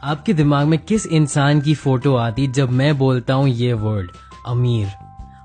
आपके दिमाग में किस इंसान की फोटो आती जब मैं बोलता हूँ ये वर्ड अमीर?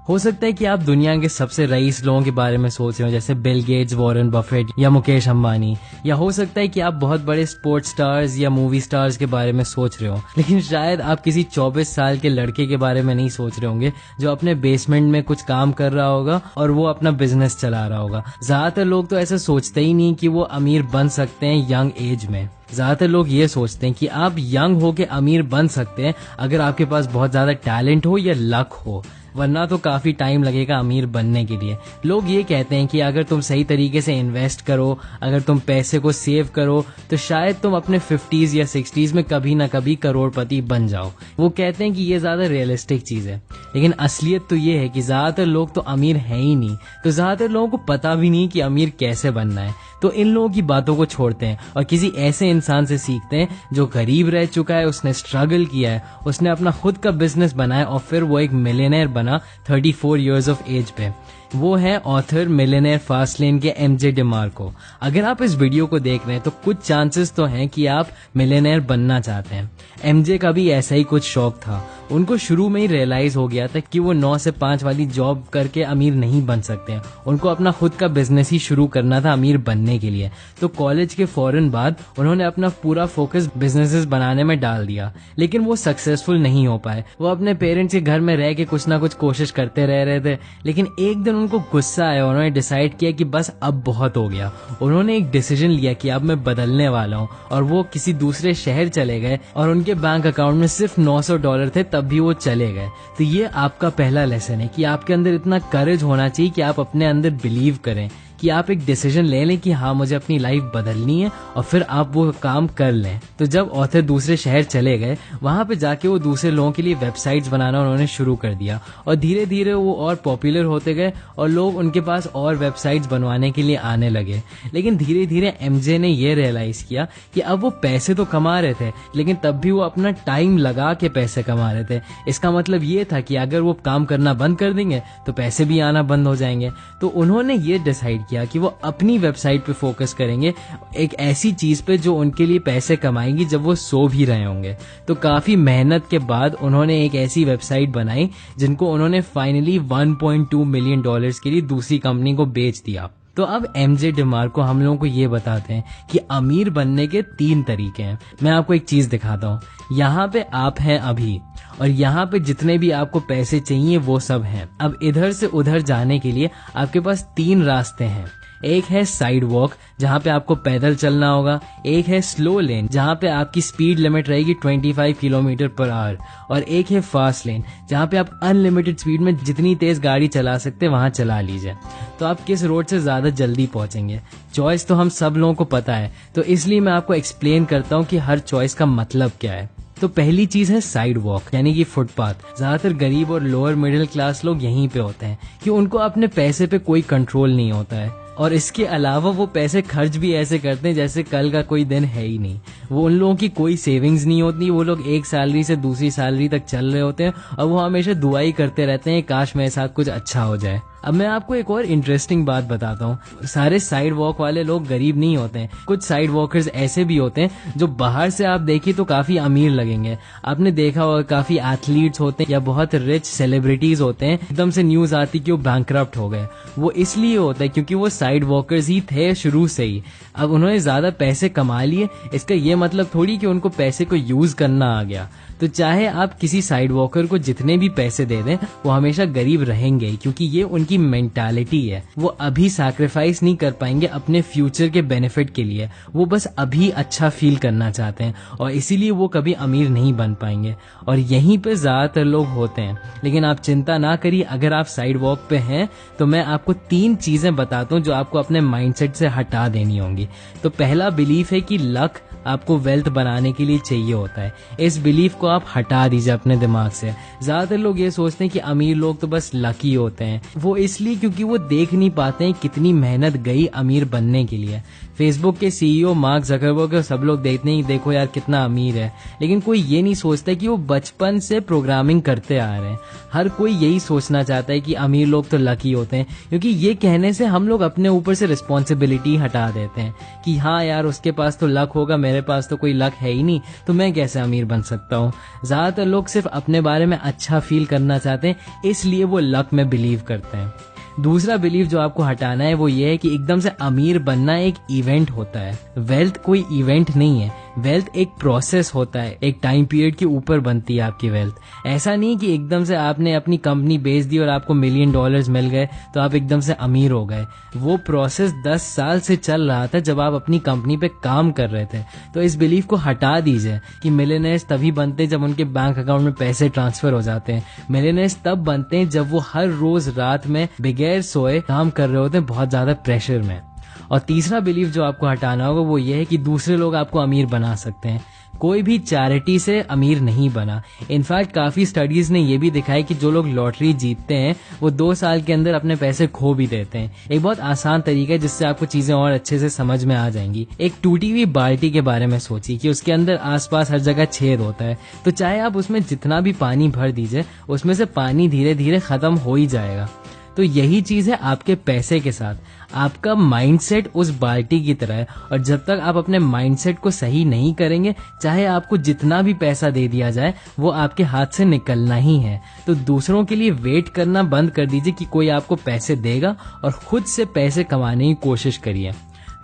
हो सकता है कि आप दुनिया के सबसे रईस लोगों के बारे में सोच रहे हो, जैसे बिल गेट्स, वॉरेन बफेट या मुकेश अंबानी। या हो सकता है कि आप बहुत बड़े स्पोर्ट्स स्टार्स या मूवी स्टार्स के बारे में सोच रहे हो, लेकिन शायद आप किसी 24 साल के लड़के के बारे में नहीं सोच रहे होंगे जो अपने बेसमेंट में कुछ काम कर रहा होगा और वो अपना बिजनेस चला रहा होगा। ज्यादातर लोग तो ऐसा सोचते ही नहीं कि वो अमीर बन सकते हैं यंग एज में। ज्यादातर लोग ये सोचते हैं कि आप यंग हो के अमीर बन सकते हैं अगर आपके पास बहुत ज्यादा टैलेंट हो या लक हो, वरना तो काफी टाइम लगेगा अमीर बनने के लिए। लोग ये कहते हैं कि अगर तुम सही तरीके से इन्वेस्ट करो, अगर तुम पैसे को सेव करो, तो शायद तुम अपने 50s या 60s में कभी ना कभी करोड़पति बन जाओ। वो कहते हैं कि ये ज्यादा रियलिस्टिक चीज है, लेकिन असलियत तो ये है कि ज्यादातर लोग तो अमीर हैं ही नहीं, तो ज्यादातर लोगों को पता भी नहीं कि अमीर कैसे बनना है। तो इन लोगों की बातों को छोड़ते हैं और किसी ऐसे इंसान से सीखते हैं जो गरीब रह चुका है, उसने स्ट्रगल किया है, उसने अपना खुद का बिजनेस बनाया और फिर वो एक मिलियनेयर बना 34 इयर्स ऑफ एज पे। वो है ऑथर मिलियनेयर फास्टलेन के एमजे डिमार्को। अगर आप इस वीडियो को देख रहे हैं तो कुछ चांसेस तो हैं कि आप मिलियनेयर बनना चाहते हैं। एमजे का भी ऐसा ही कुछ शौक था। उनको शुरू में ही रियलाइज हो गया था कि वो 9 से 5 वाली जॉब करके अमीर नहीं बन सकते हैं। उनको अपना खुद का बिजनेस ही शुरू करना था अमीर बनने के लिए। तो कॉलेज के फौरन बाद उन्होंने अपना पूरा फोकस बिजनेसेस बनाने में डाल दिया, लेकिन वो सक्सेसफुल नहीं हो पाए। वो अपने पेरेंट्स के घर में रह के कुछ ना कुछ कोशिश करते रह रहे थे, लेकिन एक दिन उनको गुस्सा आया। उन्होंने डिसाइड किया कि बस अब बहुत हो गया। उन्होंने एक डिसीजन लिया कि अब मैं बदलने वाला हूँ, और वो किसी दूसरे शहर चले गए और उनके बैंक अकाउंट में सिर्फ $900 थे, तब भी वो चले गए। तो ये आपका पहला लेसन है कि आपके अंदर इतना करेज होना चाहिए कि आप अपने अंदर बिलीव करें, कि आप एक डिसीजन ले लें कि हाँ मुझे अपनी लाइफ बदलनी है, और फिर आप वो काम कर लें। तो जब ऑथर दूसरे शहर चले गए, वहां पे जाके वो दूसरे लोगों के लिए वेबसाइट्स बनाना उन्होंने शुरू कर दिया, और धीरे धीरे वो और पॉपुलर होते गए और लोग उनके पास और वेबसाइट्स बनवाने के लिए आने लगे। लेकिन धीरे धीरे एमजे ने ये रियलाइज किया कि अब वो पैसे तो कमा रहे थे, लेकिन तब भी वो अपना टाइम लगा के पैसे कमा रहे थे। इसका मतलब ये था कि अगर वो काम करना बंद कर देंगे तो पैसे भी आना बंद हो जाएंगे। तो उन्होंने ये डिसाइड किया कि वो अपनी वेबसाइट पे फोकस करेंगे, एक ऐसी चीज पे जो उनके लिए पैसे कमाएंगी जब वो सो भी रहे होंगे। तो काफी मेहनत के बाद उन्होंने एक ऐसी वेबसाइट बनाई जिनको उन्होंने फाइनली $1.2 मिलियन के लिए दूसरी कंपनी को बेच दिया। तो अब एमजे डिमार्को हम लोगों को ये बताते हैं कि अमीर बनने के 3 तरीके हैं। मैं आपको एक चीज दिखाता हूँ। यहाँ पे आप हैं अभी, और यहाँ पे जितने भी आपको पैसे चाहिए वो सब हैं। अब इधर से उधर जाने के लिए आपके पास 3 रास्ते हैं। एक है साइड वॉक, जहाँ पे आपको पैदल चलना होगा। एक है स्लो लेन, जहाँ पे आपकी स्पीड लिमिट रहेगी 25 किलोमीटर पर आवर। और एक है फास्ट लेन, जहाँ पे आप अनलिमिटेड स्पीड में जितनी तेज गाड़ी चला सकते वहां चला लीजिए। तो आप किस रोड से ज्यादा जल्दी पहुंचेंगे? चॉइस तो हम सब लोगों को पता है, तो इसलिए मैं आपको एक्सप्लेन करता हूँ कि हर चॉइस का मतलब क्या है। तो पहली चीज है साइड वॉक, यानी कि फुटपाथ। ज्यादातर गरीब और लोअर मिडिल क्लास लोग यहीं पे होते हैं कि उनको अपने पैसे पे कोई कंट्रोल नहीं होता है, और इसके अलावा वो पैसे खर्च भी ऐसे करते हैं जैसे कल का कोई दिन है ही नहीं। वो उन लोगों की कोई सेविंग्स नहीं होती। वो लोग एक सैलरी से दूसरी सैलरी तक चल रहे होते हैं, और वो हमेशा दुआ ही करते रहते हैं काश मेरे साथ कुछ अच्छा हो जाए। अब मैं आपको एक और इंटरेस्टिंग बात बताता हूँ। सारे साइड वॉक वाले लोग गरीब नहीं होते हैं। कुछ साइड वॉकर्स ऐसे भी होते हैं जो बाहर से आप देखिए तो काफी अमीर लगेंगे। आपने देखा होगा काफी एथलीट्स होते हैं या बहुत रिच सेलिब्रिटीज होते हैं, एकदम से न्यूज आती कि वो बैंकरप्ट हो गए। वो इसलिए होता है क्योंकि वो साइड वॉकर्स ही थे शुरू से ही। अब उन्होंने ज्यादा पैसे कमा लिए, इसका ये मतलब थोड़ी कि उनको पैसे को यूज करना आ गया। तो चाहे आप किसी साइड वॉकर को जितने भी पैसे दे दें, वो हमेशा गरीब रहेंगे, क्योंकि ये उनकी मेंटालिटी है। वो अभी सैक्रिफाइस नहीं कर पाएंगे अपने फ्यूचर के बेनिफिट के लिए। वो बस अभी अच्छा फील करना चाहते हैं, और इसीलिए वो कभी अमीर नहीं बन पाएंगे। और यहीं पे ज्यादातर लोग होते हैं। लेकिन आप चिंता ना करिए, अगर आप साइड वॉक पे हैं तो मैं आपको 3 चीजें बताता हूँ जो आपको अपने माइंडसेट से हटा देनी होंगी। तो पहला बिलीफ है कि लक आपको वेल्थ बनाने के लिए चाहिए होता है। इस बिलीफ को आप हटा दीजिए अपने दिमाग से। ज्यादातर लोग ये सोचते हैं कि अमीर लोग तो बस लकी होते हैं। वो इसलिए क्योंकि वो देख नहीं पाते हैं कितनी मेहनत गई अमीर बनने के लिए। फेसबुक के सीईओ मार्क जकरबर्ग को सब लोग देखते हैं कि देखो यार कितना अमीर है, लेकिन कोई ये नहीं सोचता कि वो बचपन से प्रोग्रामिंग करते आ रहे हैं। हर कोई यही सोचना चाहता है कि अमीर लोग तो लकी होते हैं, क्योंकि ये कहने से हम लोग अपने ऊपर से रिस्पॉन्सिबिलिटी हटा देते हैं कि हाँ यार उसके पास तो लक होगा, मेरे पास तो कोई लक है ही नहीं, तो मैं कैसे अमीर बन सकता हूँ। ज्यादातर लोग सिर्फ अपने बारे में अच्छा फील करना चाहते हैं, इसलिए वो लक में बिलीव करते हैं। दूसरा बिलीव जो आपको हटाना है वो ये है कि एकदम से अमीर बनना एक इवेंट होता है। वेल्थ कोई इवेंट नहीं है, वेल्थ एक प्रोसेस होता है, एक टाइम पीरियड के ऊपर बनती है आपकी वेल्थ। ऐसा नहीं कि एकदम से आपने अपनी कंपनी बेच दी और आपको $1 मिलियन मिल गए तो आप एकदम से अमीर हो गए। वो प्रोसेस 10 साल से चल रहा था जब आप अपनी कंपनी पे काम कर रहे थे। तो इस बिलीफ को हटा दीजिए कि मिलियनेयर्स तभी बनते जब उनके बैंक अकाउंट में पैसे ट्रांसफर हो जाते हैं। मिलियनेयर्स तब बनते हैं जब वो हर रोज रात में बगैर सोए काम कर रहे होते हैं, बहुत ज्यादा प्रेशर में। और तीसरा बिलीफ जो आपको हटाना होगा वो ये है कि दूसरे लोग आपको अमीर बना सकते हैं। कोई भी चैरिटी से अमीर नहीं बना। इनफैक्ट काफी स्टडीज ने ये भी दिखाया कि जो लोग लॉटरी जीतते हैं वो 2 साल के अंदर अपने पैसे खो भी देते हैं। एक बहुत आसान तरीका है जिससे आपको चीजें और अच्छे से समझ में आ जाएंगी। एक टूटी हुई बाल्टी के बारे में सोचिए कि उसके अंदर आसपास हर जगह छेद होता है, तो चाहे आप उसमें जितना भी पानी भर दीजिए उसमें से पानी धीरे धीरे खत्म हो ही जाएगा। तो यही चीज है आपके पैसे के साथ। आपका माइंडसेट उस बाल्टी की तरह है, और जब तक आप अपने माइंडसेट को सही नहीं करेंगे, चाहे आपको जितना भी पैसा दे दिया जाए वो आपके हाथ से निकलना ही है। तो दूसरों के लिए वेट करना बंद कर दीजिए कि कोई आपको पैसे देगा, और खुद से पैसे कमाने की कोशिश करिए।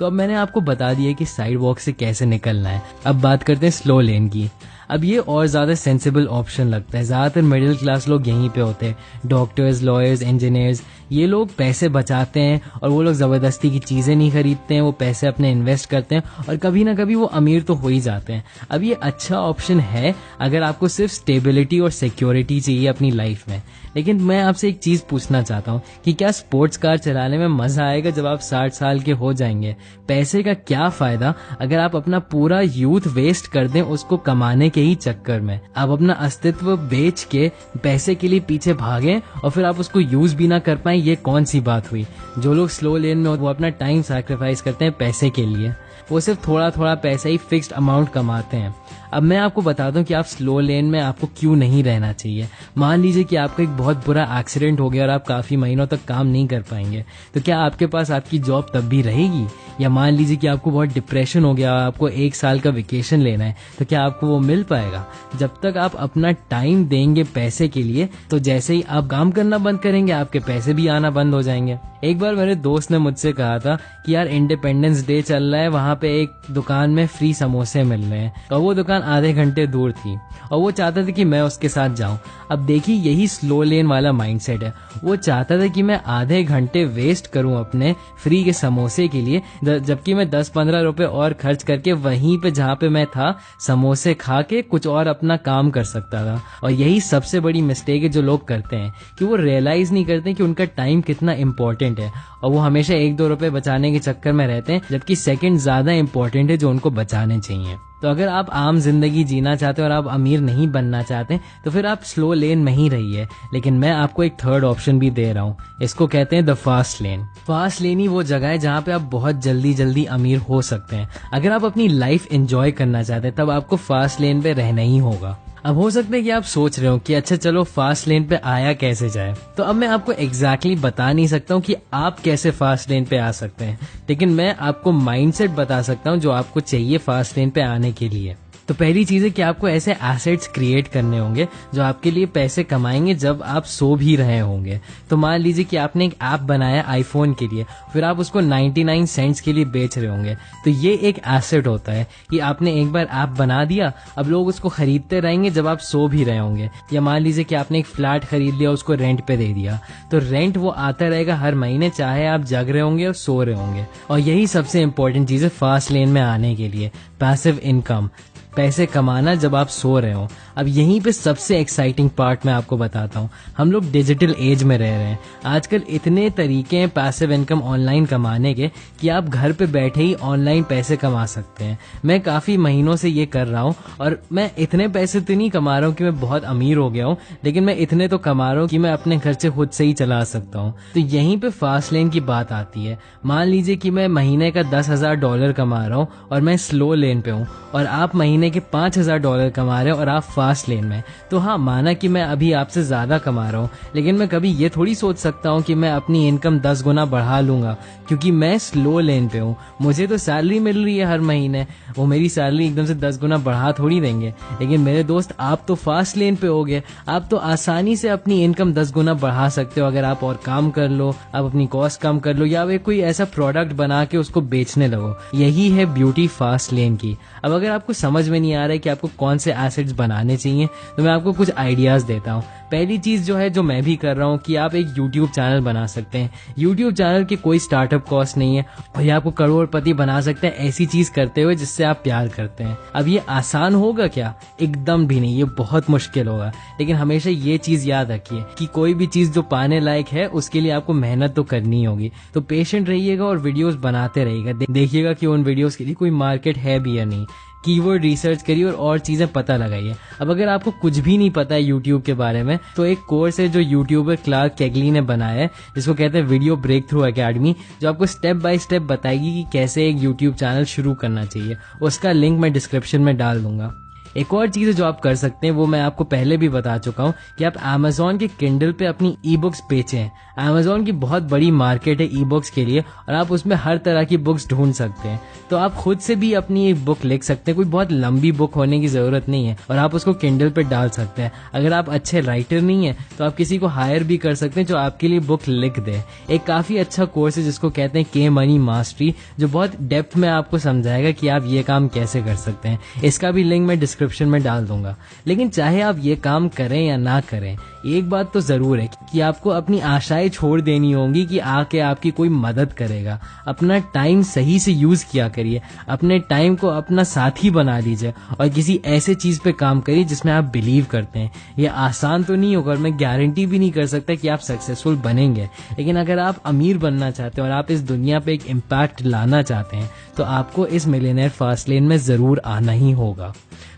तो अब मैंने आपको बता दिया कि साइड वॉक से कैसे निकलना है। अब बात करते हैं स्लो लेन की। अब ये और ज्यादा सेंसिबल ऑप्शन लगता है। ज्यादातर मिडिल क्लास लोग यहीं पे होते हैं, डॉक्टर्स, लॉयर्स, इंजीनियर्स। ये लोग पैसे बचाते हैं और वो लोग जबरदस्ती की चीजें नहीं खरीदते हैं, वो पैसे अपने इन्वेस्ट करते हैं और कभी ना कभी वो अमीर तो हो ही जाते हैं। अब ये अच्छा ऑप्शन है अगर आपको सिर्फ स्टेबिलिटी और सिक्योरिटी चाहिए अपनी लाइफ में। लेकिन मैं आपसे एक चीज पूछना चाहता हूँ कि क्या स्पोर्ट्स कार चलाने में मजा आएगा जब आप 60 साल के हो जाएंगे? पैसे का क्या फायदा अगर आप अपना पूरा यूथ वेस्ट कर दें उसको कमाने के ही चक्कर में? आप अपना अस्तित्व बेच के पैसे के लिए पीछे भागें और फिर आप उसको यूज भी ना कर पाए, ये कौन सी बात हुई? जो लोग स्लो लेन में वो अपना टाइम सैक्रिफाइस करते हैं पैसे के लिए, वो सिर्फ थोड़ा थोड़ा पैसा ही फिक्स्ड अमाउंट कमाते हैं। अब मैं आपको बता दूं कि आप स्लो लेन में आपको क्यों नहीं रहना चाहिए। मान लीजिए कि आपका एक बहुत बुरा एक्सीडेंट हो गया और आप काफी महीनों तक काम नहीं कर पाएंगे, तो क्या आपके पास आपकी जॉब तब भी रहेगी? या मान लीजिए कि आपको बहुत डिप्रेशन हो गया, आपको 1 साल का वेकेशन लेना है, तो क्या आपको वो मिल पाएगा? जब तक आप अपना टाइम देंगे पैसे के लिए, तो जैसे ही आप काम करना बंद करेंगे आपके पैसे भी आना बंद हो जाएंगे। एक बार मेरे दोस्त ने मुझसे कहा था कि यार इंडिपेंडेंस डे चल रहा है, वहां पे एक दुकान में फ्री समोसे मिल रहे हैं, और वो दुकान आधे घंटे दूर थी और वो चाहता था कि मैं उसके साथ जाऊं। अब देखिए यही स्लो लेन वाला माइंडसेट है। वो चाहता था कि मैं आधे घंटे वेस्ट करूं अपने फ्री के समोसे के लिए, जबकि मैं 10-15 रुपए और खर्च करके वहीं पे जहाँ पे मैं था समोसे खा के कुछ और अपना काम कर सकता था। और यही सबसे बड़ी मिस्टेक है जो लोग करते हैं कि वो रियलाइज नहीं करते कि उनका टाइम कितना इंपॉर्टेंट है, और वो हमेशा 1-2 रुपए बचाने के चक्कर में रहते हैं, जबकि सेकंड ज्यादा इंपॉर्टेंट है जो उनको बचाने चाहिए। तो अगर आप आम जिंदगी जीना चाहते हैं और आप अमीर नहीं बनना चाहते तो फिर आप स्लो लेन में ही रहिए। लेकिन मैं आपको एक थर्ड ऑप्शन भी दे रहा हूँ, इसको कहते हैं the fast lane. Fast lane ही वो जगह है जहाँ पे आप बहुत जल्दी जल्दी अमीर हो सकते हैं। अगर आप अपनी लाइफ एंजॉय करना चाहते हैं तब आपको फास्ट लेन पे रहना ही होगा। अब हो सकता है कि आप सोच रहे हो कि अच्छा चलो फास्ट लेन पे आया कैसे जाए, तो अब मैं आपको एग्जैक्टली बता नहीं सकता हूँ कि आप कैसे फास्ट लेन पे आ सकते हैं, लेकिन मैं आपको माइंडसेट बता सकता हूँ जो आपको चाहिए फास्ट लेन पे आने के लिए। तो पहली चीज है कि आपको ऐसे एसेट्स क्रिएट करने होंगे जो आपके लिए पैसे कमाएंगे जब आप सो भी रहे होंगे। तो मान लीजिए कि आपने एक ऐप बनाया आईफोन के लिए, फिर आप उसको 99 सेंट्स के लिए बेच रहे होंगे, तो ये एक एसेट होता है कि आपने एक बार ऐप बना दिया, अब लोग उसको खरीदते रहेंगे जब आप सो भी रहे होंगे। या मान लीजिए कि आपने एक फ्लैट खरीद लिया, उसको रेंट पे दे दिया, तो रेंट वो आता रहेगा हर महीने, चाहे आप जग रहे होंगे और सो रहे होंगे। और यही सबसे इंपॉर्टेंट चीज है फास्ट लेन में आने के लिए, पैसिव इनकम, पैसे कमाना जब आप सो रहे हो। अब यहीं पे सबसे एक्साइटिंग पार्ट मैं आपको बताता हूँ। हम लोग डिजिटल एज में रह रहे हैं। आजकल इतने तरीके हैं पैसिव इनकम ऑनलाइन कमाने के कि आप घर पे बैठे ही ऑनलाइन पैसे कमा सकते हैं। मैं काफ़ी महीनों से ये कर रहा हूँ और मैं इतने पैसे तो नहीं कमा रहा हूँ कि मैं बहुत अमीर हो गया हूँ, लेकिन मैं इतने तो कमा रहा हूँ कि मैं अपने खर्चे खुद से ही चला सकता हूँ। तो यहीं पे फास्ट लेन की बात आती है। मान लीजिए कि मैं महीने का $10,000 कमा रहा हूँ और मैं स्लो लेन पे हूँ, और आप महीने के $5,000 कमा रहे हो और आप फास्ट लेन में। तो हाँ, माना कि मैं अभी आपसे ज़्यादा कमा रहा हूँ, लेकिन मैं कभी ये थोड़ी सोच सकता हूँ कि मैं अपनी इनकम 10 गुना बढ़ा लूँगा क्योंकि मैं स्लो लेन पे हूँ। मुझे तो सैलरी मिल रही है हर महीने, वो मेरी सैलरी एकदम से 10 गुना बढ़ा थोड़ी देंगे। लेकिन मेरे दोस्त, आप तो फास्ट लेन पे हो गए, आप तो आसानी से अपनी इनकम 10 गुना बढ़ा सकते हो अगर आप और काम कर लो, आप अपनी कॉस्ट कम कर लो, या वे कोई ऐसा प्रोडक्ट बना के उसको बेचने लगो। यही है ब्यूटी फास्ट लेन की। अब अगर आपको समझ में नहीं आ रहा है कि आपको कौन से एसेट्स बनाने चाहिए, तो मैं आपको कुछ आइडियाज देता हूँ। पहली चीज जो है, जो मैं भी कर रहा हूँ, कि आप एक YouTube चैनल बना सकते हैं। YouTube चैनल की कोई स्टार्टअप कॉस्ट नहीं है और ये आपको करोड़पति बना सकते हैं ऐसी चीज करते हुए जिससे आप प्यार करते हैं। अब ये आसान होगा क्या? एकदम भी नहीं, ये बहुत मुश्किल होगा। लेकिन हमेशा ये चीज याद रखिए कि कोई भी चीज जो पाने लायक है उसके लिए आपको मेहनत तो करनी होगी। तो पेशेंट रहिएगा और वीडियोस बनाते रहिएगा। देखिएगा कि उन वीडियोस के लिए कोई मार्केट है भी या नहीं। कीवर्ड रिसर्च करिए और चीजें पता लगाइए। अब अगर आपको कुछ भी नहीं पता है यूट्यूब के बारे में, तो एक कोर्स है जो यूट्यूबर क्लार्क केगली ने बनाया है, जिसको कहते हैं वीडियो ब्रेक थ्रू एकेडमी, जो आपको स्टेप बाय स्टेप बताएगी कि कैसे एक यूट्यूब चैनल शुरू करना चाहिए। उसका लिंक मैं डिस्क्रिप्शन में डाल दूंगा। एक और चीज जो आप कर सकते हैं, वो मैं आपको पहले भी बता चुका हूँ, कि आप Amazon के किंडल पे अपनी ई बुक्स बेचें। Amazon की बहुत बड़ी मार्केट है ई बुक्स के लिए और आप उसमें हर तरह की बुक्स ढूंढ सकते हैं। तो आप खुद से भी अपनी एक बुक लिख सकते हैं, कोई बहुत लंबी बुक होने की जरूरत नहीं है, और आप उसको किंडल पे डाल सकते हैं। अगर आप अच्छे राइटर नहीं है तो आप किसी को हायर भी कर सकते हैं जो आपके लिए बुक लिख दे। एक काफी अच्छा कोर्स है जिसको कहते हैं के मनी मास्टरी, जो बहुत डेप्थ में आपको समझाएगा कि आप ये काम कैसे कर सकते हैं। इसका भी लिंक मैं डिस्क्रिप्शन में डाल दूंगा। लेकिन चाहे आप ये काम करें या ना करें, एक बात तो जरूर है कि आपको अपनी आशाएं छोड़ देनी होंगी कि आके आपकी कोई मदद करेगा। अपना टाइम सही से यूज किया करिए, अपने टाइम को अपना साथी बना लीजिए और किसी ऐसे चीज पे काम करिए जिसमें आप बिलीव करते हैं। ये आसान तो नहीं होगा और मैं गारंटी भी नहीं कर सकता कि आप सक्सेसफुल बनेंगे, लेकिन अगर आप अमीर बनना चाहते हैं और आप इस दुनिया पे एक इम्पैक्ट लाना चाहते हैं, तो आपको इस मिलियनेयर फास्ट लेन में जरूर आना ही होगा।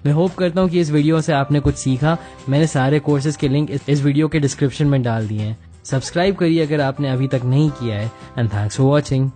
मैं होप करता हूँ कि इस वीडियो से आपने कुछ सीखा। मैंने सारे कोर्सेज के लिंक इस वीडियो के डिस्क्रिप्शन में डाल दिए हैं। सब्सक्राइब करिए अगर आपने अभी तक नहीं किया है, एंड थैंक्स फॉर वॉचिंग।